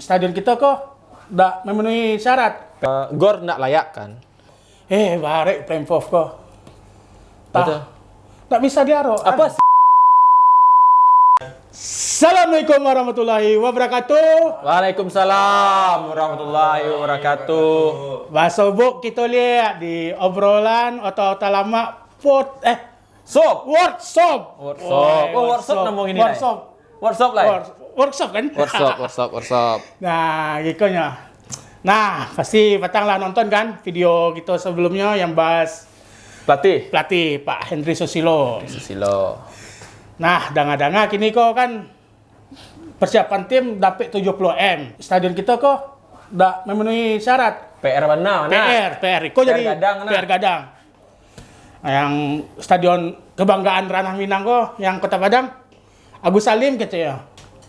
stadion kita kok nggak memenuhi syarat. Gor nggak layak kan? Barek Pemprov kok. Betul. Tak bisa diaro. Apa sih? Assalamualaikum warahmatullahi wabarakatuh. Waalaikumsalam warahmatullahi wabarakatuh. Bahasa Buk kita lihat di obrolan atau lama Sob. workshop. Workshop ngomong ini. Workshop lah. Workshop kan? Workshop. Nah, gikonya. Nah, pasti patanglah nonton kan video kita sebelumnya yang bahas Pelatih Pak Henry Susilo. Nah, danga-danga kini kok kan persiapan tim dapat 70M. Stadion kita kok nggak memenuhi syarat. PR mana? PR. Kok jadi Gadang, PR Gadang. Nah, yang stadion kebanggaan Ranah Minang kok yang Kota Padang Agus Salim gitu ya.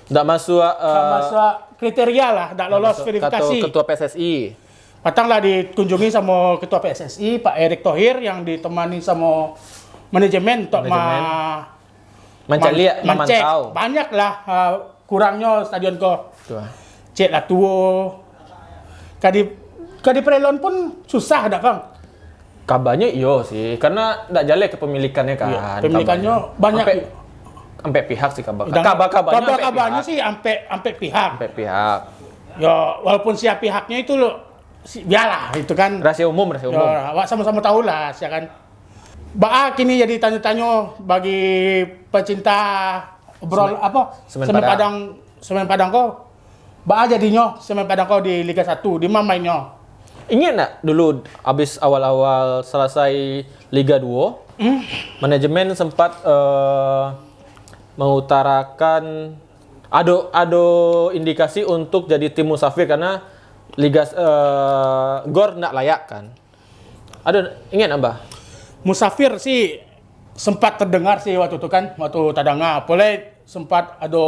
Nggak masuk Masuk kriteria lah, nggak lolos verifikasi. Ketua PSSI. Patanglah dikunjungi sama Ketua PSSI Pak Erick Thohir yang ditemani sama manajemen untuk Mencari, memantau. Banyak lah kurangnya stadion kok. Cek lah tuo. Kadi prelon pun susah dak bang. Kabarnya iyo sih, karena nggak jalan kepemilikannya kan. Iya, pemilikannya banyak. Sampai pihak sih kabarnya. Kabarnya sih sampai pihak. Ya walaupun siap pihaknya itu loh, biarlah itu kan. Rahasia umum. Ya, awak sama-sama tahu lah, ya kan. Kini jadi tanya-tanya bagi pecinta Semen Padang kok. Jadinya Semen Padang kok di Liga 1 di mana mainnya? Ingat nggak dulu abis awal-awal selesai Liga 2, manajemen sempat mengutarakan ada indikasi untuk jadi tim musafir karena Liga Gor nggak layak kan? Ingat Mbah? Musafir sih sempat terdengar sih waktu itu kan, waktu tadanga. Boleh sempat ada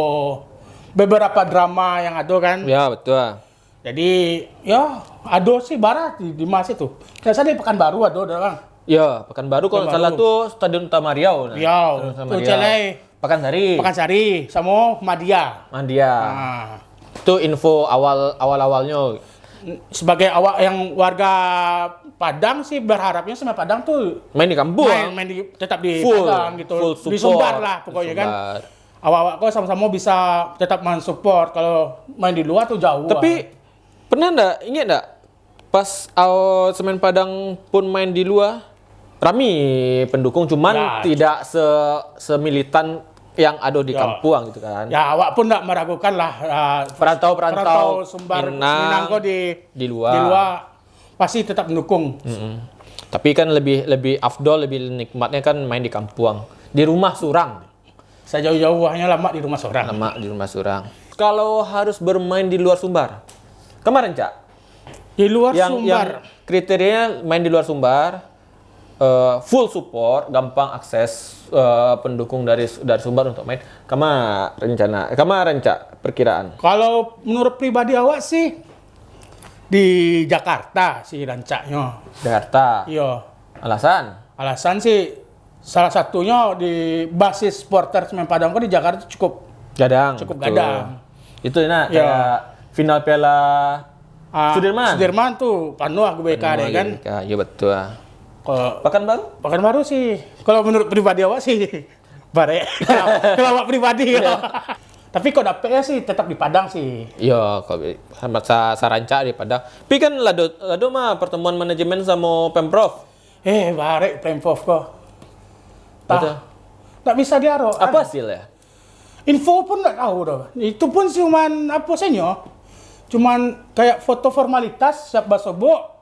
beberapa drama yang ada kan. Ya betul. Jadi ya ada sih barat di Mas itu. Saya di Pekanbaru ada bang. Ya Pekanbaru kalau salah tuh Stadion Tamariau. Iya. Tuh Celai. Pekansari sama Madia. Nah. Itu info awalnya. Sebagai yang warga Padang sih berharapnya sama Padang tuh main di kampung, tetap di Padang gitu, di Sumbar lah pokoknya kan. Awak-awak kok sama-sama bisa tetap mensupport. Kalau main di luar tuh jauh. Tapi ingat nggak pas Semen Padang pun main di luar, rame pendukung, cuman tidak semilitan yang ada di kampung gitu kan. Ya awak pun nggak meragukan lah perantau Sumbar Minang kok di luar pasti tetap mendukung. Tapi kan lebih afdol, lebih nikmatnya kan main di kampung, di rumah surang. Saya jauh-jauh hanya lama di rumah surang. Kalau harus bermain di luar Sumbar, kemarin Cak? Di luar Sumbar. Yang kriterianya main di luar Sumbar, full support, gampang akses pendukung dari Sumbar untuk main. Kemarin Cak perkiraan? Kalau menurut pribadi awak sih di Jakarta sih rancaknya. Jakarta. Iya. Alasan sih salah satunya di basis supporter Semen Padang kok di Jakarta cukup gadang. Itu kayak final Piala Sudirman tuh penuh GBK deh kan. Iya betul. Kalau Pekanbaru sih kalau menurut pribadi awak sih bare. Kalau awak pribadi tapi kok dapetnya sih tetap di Padang sih. Iya, kalau sama Saranca di Padang. Tapi kan lado mah pertemuan manajemen sama Pemprov. Barek Pemprov kok. Tak bisa diaro. Apa hasilnya? Info pun nggak tahu dah. Itu pun cuman cuman kayak foto formalitas siap basobo.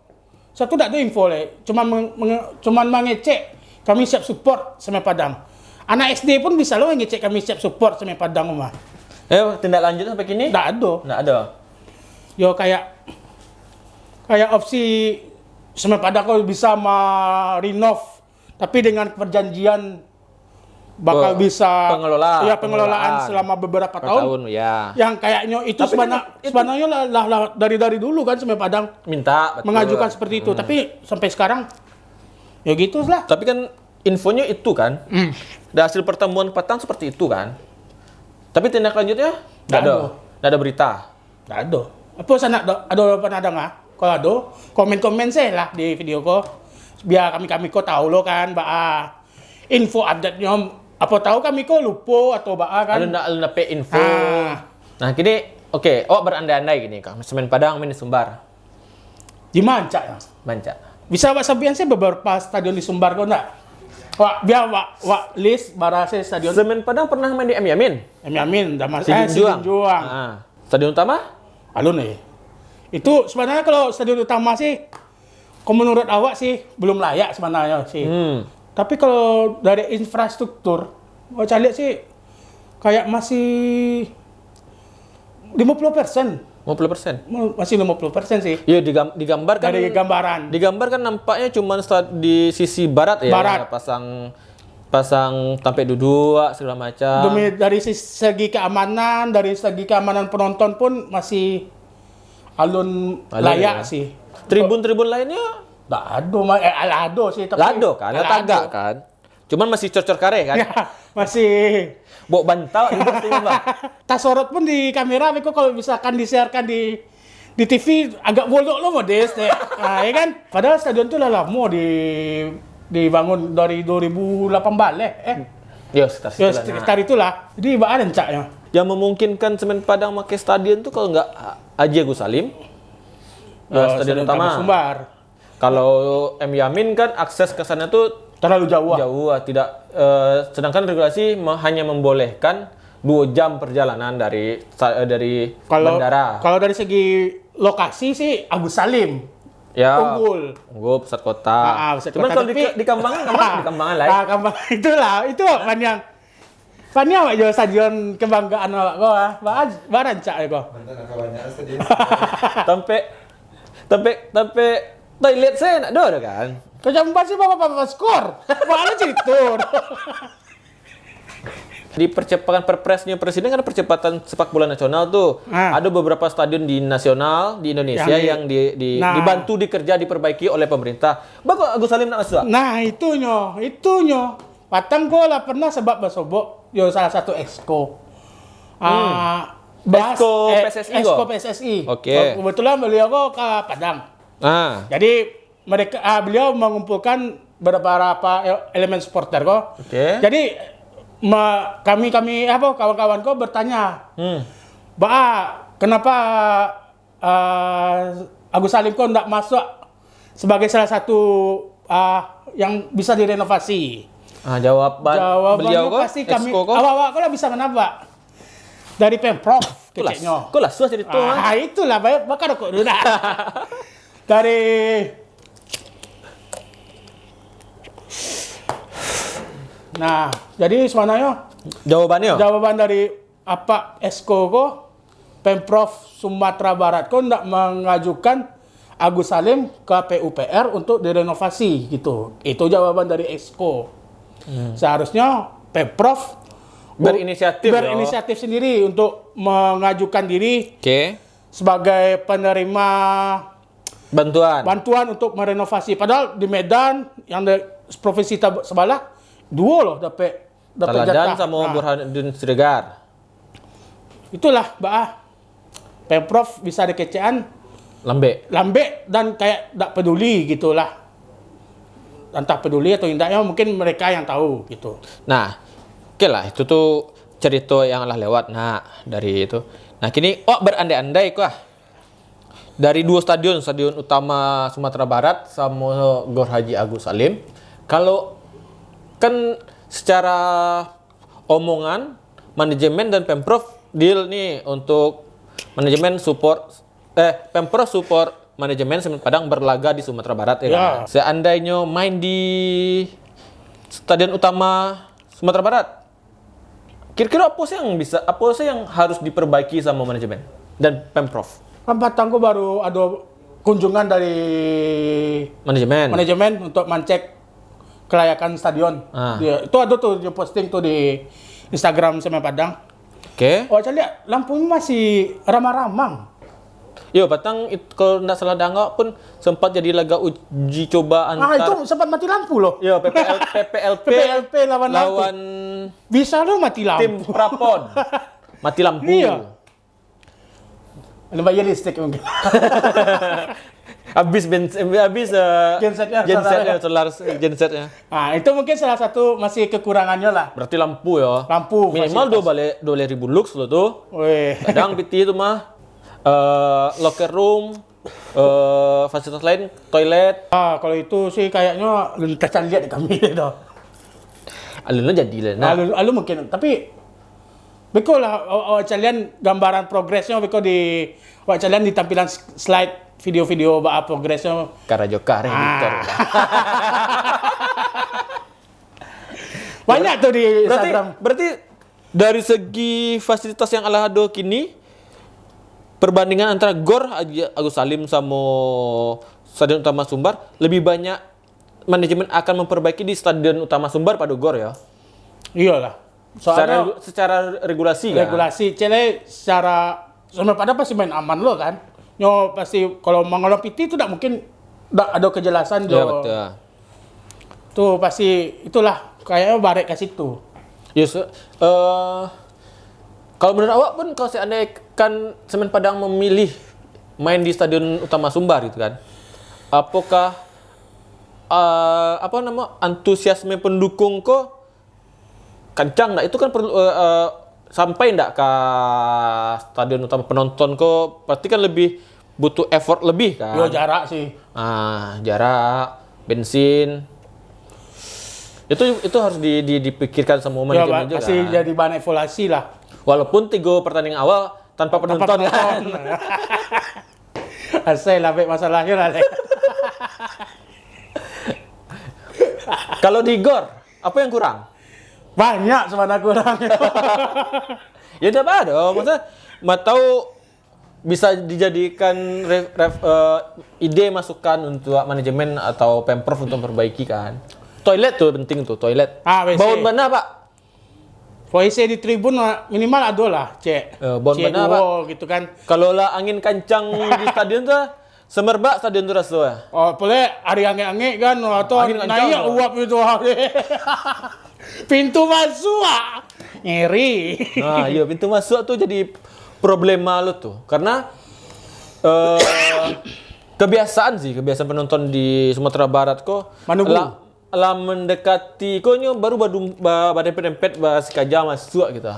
Satu tak ada info le. Cuman mengecek kami siap support Semen Padang. Anak SD pun bisa loh ngecek kami siap support Semen Padang mah. Tindak lanjut sampai kini? Nggak ada. Yo kayak opsi Semen Padang kok bisa renov, tapi dengan perjanjian bakal bisa pengelolaan selama beberapa tahun ya. Yang kayaknya itu sebenarnya lah dari dulu kan Semen Padang mengajukan seperti itu, tapi sampai sekarang ya gitu lah. Tapi kan infonya itu kan, dari hasil pertemuan petang seperti itu kan. Tapi tindak lanjutnya nggak ada berita. Tak ada. Apa sana ada pernah dengar? Kalau ada, komen-komen saya lah di video ko. Biar kami ko tahu lo kan, info update-nya apa tahu kami ko lupa atau kan. Ada nak info. Nah, kini oke, berandai-andai gini Kak. Semen Padang main di Sumbar. Di Manca ya? Manca. Bisa sabihan saya beberapa stadion di Sumbar kok enggak? Biar list bara saya stadion. Semen Padang pernah main di Yamin. Yamin, Stadion Juang. Stadion utama? Alun nih. Itu sebenarnya kalau stadion utama sih, kalau menurut awak sih belum layak sebenarnya sih. Tapi kalau dari infrastruktur, saya lihat sih kayak masih 50%. 50%? Masih 50% sih. Iya, digambarkan. Dari gambaran. Digambarkan nampaknya cuma di sisi barat ya. Barat. Pasang tampek duduk segala macam. Dari segi keamanan penonton pun masih alun layak ya. Sih. Tribun-tribun lainnya? Tak ada, ada sih. Tapi Lado kan, tagak kan. Cuman masih cocor kare kan? Ya, masih. Bawa bantal di bang. Tak sorot pun di kamera, Beko kalau misalkan disiarkan di TV agak bolok lo modest ya. Nah, ya kan? Padahal stadion itu lama dibangun dari 2008 balik. Ya, sekitar itulah. Jadi ada rencaknya. Yang memungkinkan Semen Padang pakai stadion itu kalau nggak Haji Agus Salim, stadion utama. Sumbar. Kalau Yamin kan akses ke sana tuh terlalu jauh. Tidak. Sedangkan regulasi hanya membolehkan 2 jam perjalanan dari bandara. Kalau dari segi lokasi sih Agus Salim. Ya. Unggul pusat kota. Cuman kalau di Kambangan lain. Kambangan itu Panjang aja stadion kebanggaan awak kau barancak ya kau. Tapi toilet saya nak ada kan. Kejam sih bapak skor. Mana cerita. Di percepatan perpresnya presiden kan percepatan sepak bola nasional tuh. Ada beberapa stadion di nasional di Indonesia yang dibantu diperbaiki oleh pemerintah. Bagus Agus Salim nak masuk. Nah, itunya. Patang ko lah pernah sebab basobok yo salah satu exco. Exco PSSI. Oke. Kebetulan beliau kok ke Padang. Jadi beliau mengumpulkan beberapa elemen supporter kok. Jadi kami kawan-kawan kok bertanya, kenapa Agus Salim kok tidak masuk sebagai salah satu yang bisa direnovasi? Jawabannya beliau pasti kami awak lah bisa menambah dari Pemprov keceknya. Kok lah susah jadi itu. Itulah bakal kok dulu. Dari jadi sebenarnya jawaban dari apa Esko ko Pemprov Sumatera Barat kok tidak mengajukan Agus Salim ke PUPR untuk direnovasi gitu. Itu jawaban dari Esko. Seharusnya Pemprov berinisiatif sendiri untuk mengajukan diri sebagai penerima bantuan untuk merenovasi. Padahal di Medan yang di provinsi sebelah 2 loh dapat jatah sama Burhanuddin Siregar. Itulah Pemprov bisa dikecean lambe dan kayak tak peduli gitulah. Entah peduli atau tidaknya mungkin mereka yang tahu gitu. Nah, lah itu tuh cerita yang lah lewat. Nah, dari itu. Nah, kini berandai-andai kah dari 2 stadion utama Sumatera Barat sama Gor Haji Agus Salim. Kalau kan secara omongan manajemen dan Pemprov deal nih untuk manajemen Pemprov support manajemen Semen Padang berlaga di Sumatera Barat ya. Kan? Seandainya main di stadion utama Sumatera Barat, kira-kira apa sih yang harus diperbaiki sama manajemen dan Pemprov? Patangku baru ada kunjungan dari manajemen untuk mencek kelayakan stadion. Itu ada tuh dia posting tuh di Instagram Semen Padang. Saya lihat lampunya masih ramah-ramah. Yo, Patang kalau tidak salah dangak pun sempat jadi laga uji coba antar. Itu sempat mati lampu loh. Yo, PPLP lawan bisa lo mati lampu. Tim Prapon. Mati lampu. Iya. Ada bayar listrik mungkin. Habis gensetnya Nah, itu mungkin salah satu masih kekurangannya lah. Berarti lampu ya. Lampu minimal 2.000 lux loh tuh. Wih. Kadang PT itu mah locker room, fasilitas lain, toilet. Kalau itu sih kayaknya lintasan lihat di kami itu. Alunnya jadi lah. Alu mungkin, tapi beko lah kalian gambaran progresnya beko di kalian di tampilan slide video-video progresnya. Karajoka editor. Banyak tuh di Instagram. Berarti dari segi fasilitas yang ala ado kini, perbandingan antara GOR Agus Salim sama Stadion Utama Sumbar, lebih banyak manajemen akan memperbaiki di Stadion Utama Sumbar pada GOR ya. Iyalah. Soalnya secara regulasi kan. Regulasi secara sama pada pasti main aman lo kan. Nyo pasti kalau mengolong PT itu tidak mungkin tidak ada kejelasan ya, betul. Tuh pasti itulah kayaknya barek ke situ. Yes. Kalau menurut awak pun kalau seandainya kan Semen Padang memilih main di Stadion Utama Sumbar gitu kan. Apakah antusiasme pendukung kok kencang enggak? Itu kan perlu sampai enggak ke Stadion Utama penonton kok pasti kan lebih butuh effort lebih kan. Yo jarak sih. Jarak, bensin. Itu harus dipikirkan sama manajemen juga. Pasti jadi bahan evaluasi lah. Walaupun 3 pertandingan awal tanpa penonton kan. Asal lah masalahnya lah. Kalau di GOR, apa yang kurang? Banyak sebenarnya kurang. Ya udah apa dong, maksudnya tahu bisa dijadikan ide masukan untuk manajemen atau Pemprov untuk memperbaiki kan. Toilet tuh penting tuh, toilet. WC. Bau mana Pak? WC di tribun minimal ada lah, cek. Bau mana Pak? Gitu kan. Kalau lah angin kencang di stadion tuh, semerbak stadion tuh rasanya. Boleh hari angin-angin kan, atau naik uap itu. Pintu masuk ngeri. Nah, iya pintu masuk tuh jadi problema lo tuh. Karena kebiasaan penonton di Sumatera Barat kok lah mendekati koknya baru badan pedempet sekaja masuk gitu.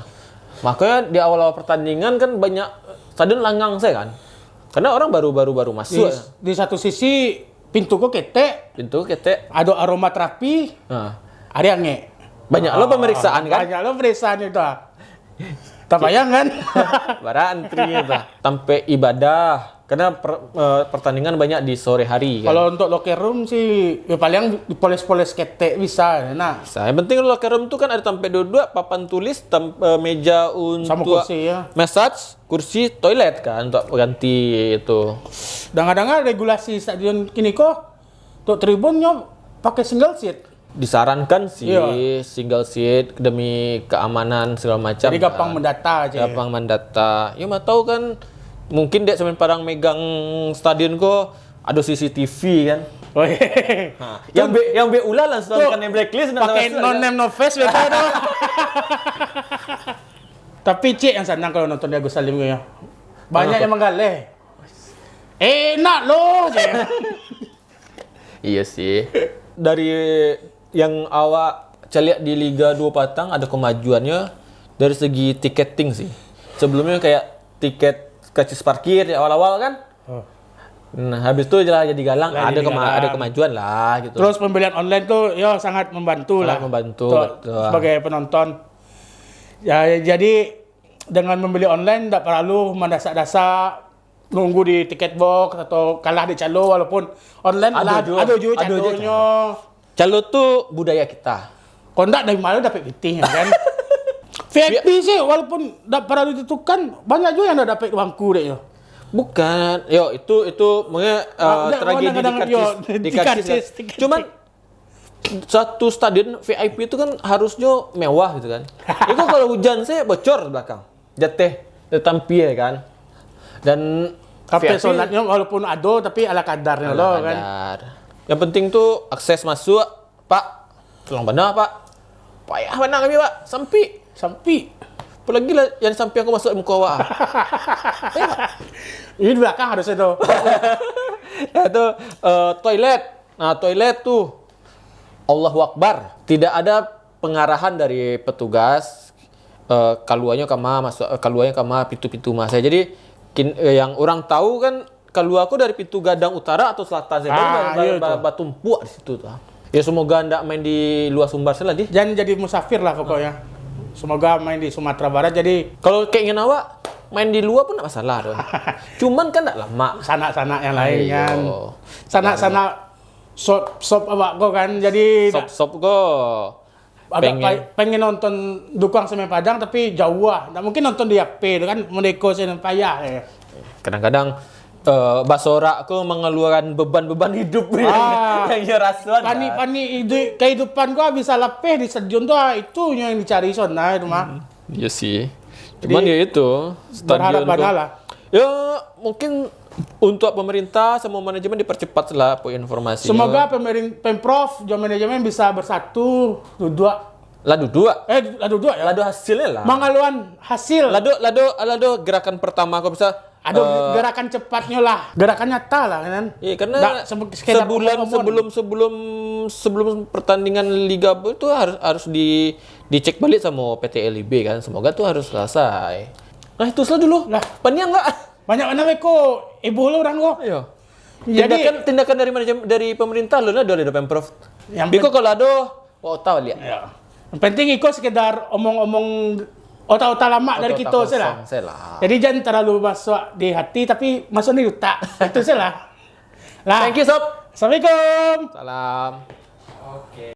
Makanya di awal-awal pertandingan kan banyak stadion langgang saya kan. Karena orang baru masuk. Di satu sisi pintu kok ketek. Ada aroma terapi. Ada angin. Banyak lo pemeriksaan kan? Banyak lo pemeriksaan itu. Tak bayang kan? Bara antri itu. Sampai ibadah. Karena pertandingan banyak di sore hari kan. Kalau untuk locker room sih ya paling dipoles-poles ketek bisa. Nah, yang penting locker room itu kan ada sampai dua papan tulis, meja untuk sama kursi ya. Massage, kursi, toilet kan untuk ganti itu. Kadang-kadang regulasi stadion kini kok untuk tribunnya pakai single seat. Disarankan sih single seat demi keamanan segala macam. Jadi gampang mendata aja. Gampang mendata. Ya mah tahu kan mungkin dek Semen Padang megang stadion kok ada CCTV kan. Oh iya. Yang be ulah langsung kan yang blacklist pakai no name no face betul dong. Tapi cik yang senang kalau nonton di Agus Salim ya. Banyak yang menggaleh. Enak loh. Iya sih. Dari yang awak lihat di Liga 2 Patang ada kemajuannya dari segi tiketing sih. Sebelumnya kayak tiket karcis parkir di awal-awal kan. Nah, habis itu jadi galang, ada kemajuan lah gitu. Terus pembelian online tuh ya sangat membantu lah. Sebagai penonton. Ya jadi dengan membeli online tidak perlu mendasak-dasak nunggu di tiket box atau kalah di calo walaupun online ada juga calonya. Calo tuh budaya kita. Kondak dari mana dapat pitih kan? VIP sih walaupun tidak pernah ditentukan banyak juga yang dapat bangku deh yo. Bukan, itu mungkin tragedi di karcis. Cuman satu stadion VIP itu kan harusnya mewah gitu kan. Itu kalau hujan saya bocor belakang, jateh, tetampi ya kan. Dan kafe sholatnya walaupun ada tapi ala kadarnya loh kan. Yang penting tuh akses masuk, Pak. Tolong benar Pak. Payah benar kami Pak, sampai. Apalagi lah yang sampai aku masuk muka awak. Ini di belakang harusnya tuh. Itu toilet. Nah, toilet tuh Allahu Akbar. Tidak ada pengarahan dari petugas keluarnya kama pintu-pintu mas. Jadi yang orang tahu kan keluar aku dari pintu Gadang Utara atau Selatan. Batu Empuk di situ tuh. Ya semoga ndak main di luar Sumbar lah di. Jangan jadi musafir lah pokoknya. Semoga main di Sumatera Barat jadi kalau keinginan awak main di luar pun nggak masalah dong. Cuman kan nggak lama. Sanak-sanak yang lain kan. Sanak-sanak sop awak kok kan. Jadi sop kok. Pengen nonton Dukang Semen Padang tapi jauh lah. Nggak mungkin nonton di HP kan. Mendeko Semen payah. Kadang-kadang Basora aku mengeluarkan beban-beban hidup yang rasuan. Pani kehidupan gua bisa lepeh di stadion tuh itu yang dicari sana itu mah. Iya sih. Cuman ya itu stadion lah. Ya mungkin untuk pemerintah sama manajemen dipercepat lah informasi. Semoga Pemprov dan manajemen bisa bersatu Ladu dua ya. Ladu hasilnya lah. Mengeluarkan hasil. Lado gerakan pertama aku bisa. Gerakan cepatnya lah, gerakan nyata lah kan. Iya karena sebulan sebelum pertandingan Liga itu harus dicek balik sama PT LIB kan. Semoga tuh harus selesai. Nah itu dulu. Lah, banyak enggak? Banyak mana kok ibu lu orang kok. Iya. Tindakan dari pemerintah lo dari Pemprov. Biko kalau ada tahu lihat. Ya. Yang penting ikut sekedar omong-omong otak-otak lama dari kita saja. Jadi jangan terlalu masuk di hati tapi masuk di otak. Itu saja lah. Thank you Sob. Assalamualaikum. Salam. Oke.